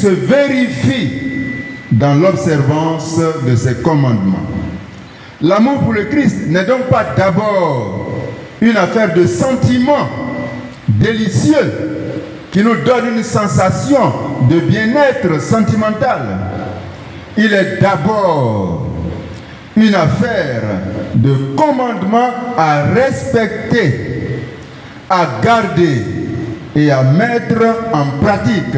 se vérifie dans l'observance de ses commandements. L'amour pour le Christ n'est donc pas d'abord une affaire de sentiments délicieux qui nous donne une sensation de bien-être sentimental. Il est d'abord une affaire de commandement à respecter, à garder et à mettre en pratique.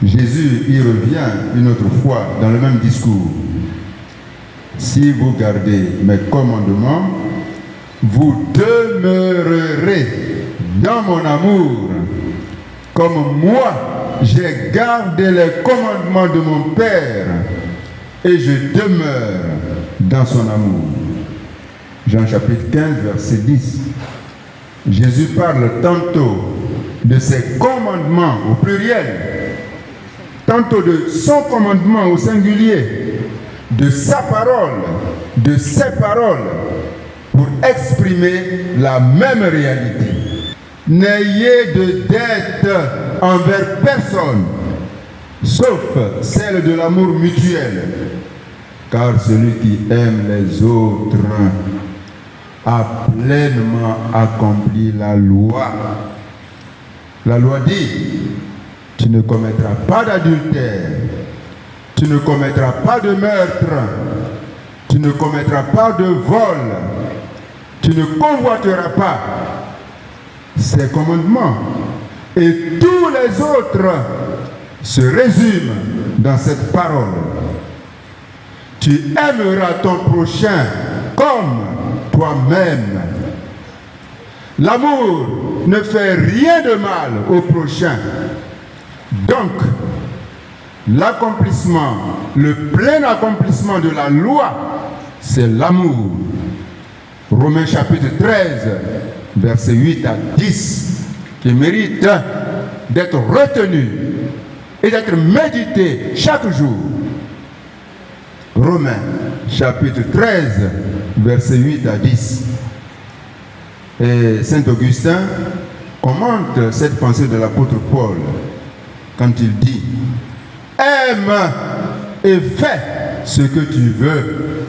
Jésus y revient une autre fois dans le même discours. Si vous gardez mes commandements, vous demeurerez dans mon amour, comme moi j'ai gardé les commandements de mon Père et je demeure dans son amour. Jean chapitre 15, verset 10. Jésus parle tantôt de ses commandements au pluriel, tantôt de son commandement au singulier, de sa parole, de ses paroles, pour exprimer la même réalité. N'ayez de dette envers personne, sauf celle de l'amour mutuel, car celui qui aime les autres a pleinement accompli la loi. La loi dit, tu ne commettras pas d'adultère, tu ne commettras pas de meurtre, tu ne commettras pas de vol, tu ne convoiteras pas. Ces commandements et tous les autres se résument dans cette parole. Tu aimeras ton prochain comme toi-même. L'amour ne fait rien de mal au prochain. Donc, l'accomplissement, le plein accomplissement de la loi, c'est l'amour. Romains chapitre 13, versets 8 à 10, qui mérite d'être retenu et d'être médité chaque jour. Romains chapitre 13, versets 8 à 10. Et Saint Augustin commente cette pensée de l'apôtre Paul quand il dit « Aime et fais ce que tu veux.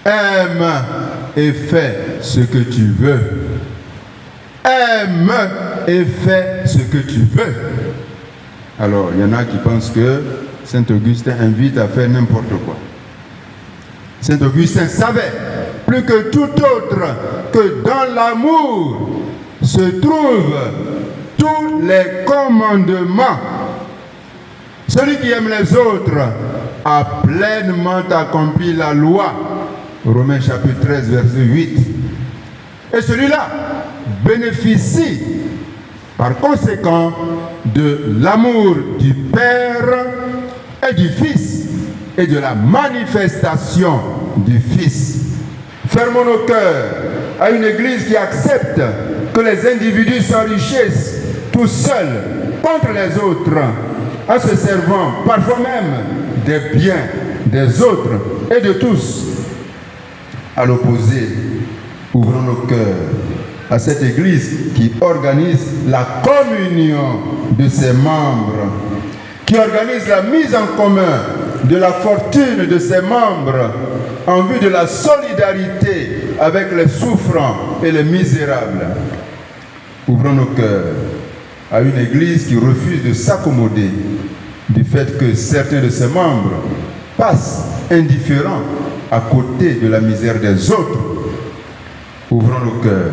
Aime et fais ce que tu veux. Aime et fais ce que tu veux. » Alors, il y en a qui pensent que Saint Augustin invite à faire n'importe quoi. Saint Augustin savait plus que tout autre que dans l'amour se trouvent tous les commandements. Celui qui aime les autres a pleinement accompli la loi. Romains chapitre 13, verset 8. Et celui-là bénéficie par conséquent de l'amour du Père et du Fils et de la manifestation du Fils. Fermons nos cœurs à une église qui accepte que les individus s'enrichissent tout seuls contre les autres, en se servant parfois même des biens des autres et de tous. À l'opposé, ouvrons nos cœurs à cette église qui organise la communion de ses membres, qui organise la mise en commun de la fortune de ses membres en vue de la solidarité avec les souffrants et les misérables. Ouvrons nos cœurs à une église qui refuse de s'accommoder du fait que certains de ses membres passent indifférents à côté de la misère des autres. Ouvrons nos cœurs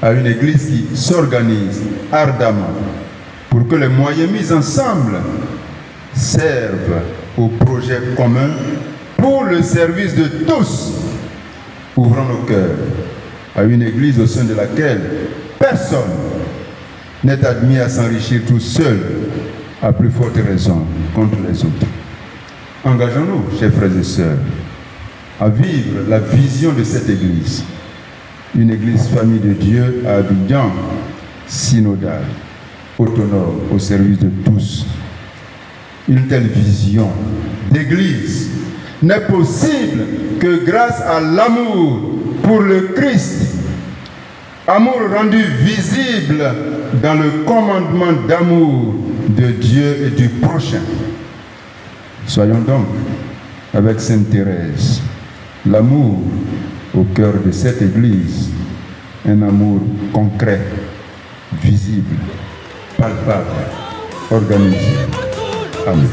à une église qui s'organise ardemment pour que les moyens mis ensemble servent au projet commun pour le service de tous. Ouvrons nos cœurs à une église au sein de laquelle personne n'est admis à s'enrichir tout seul, à plus forte raison contre les autres. Engageons-nous, chers frères et sœurs, à vivre la vision de cette église. Une église famille de Dieu à Abidjan, synodale, autonome, au service de tous. Une telle vision d'église n'est possible que grâce à l'amour pour le Christ, amour rendu visible dans le commandement d'amour de Dieu et du prochain. Soyons donc, avec Sainte Thérèse, l'amour au cœur de cette Église, un amour concret, visible, palpable, organisé. Amen.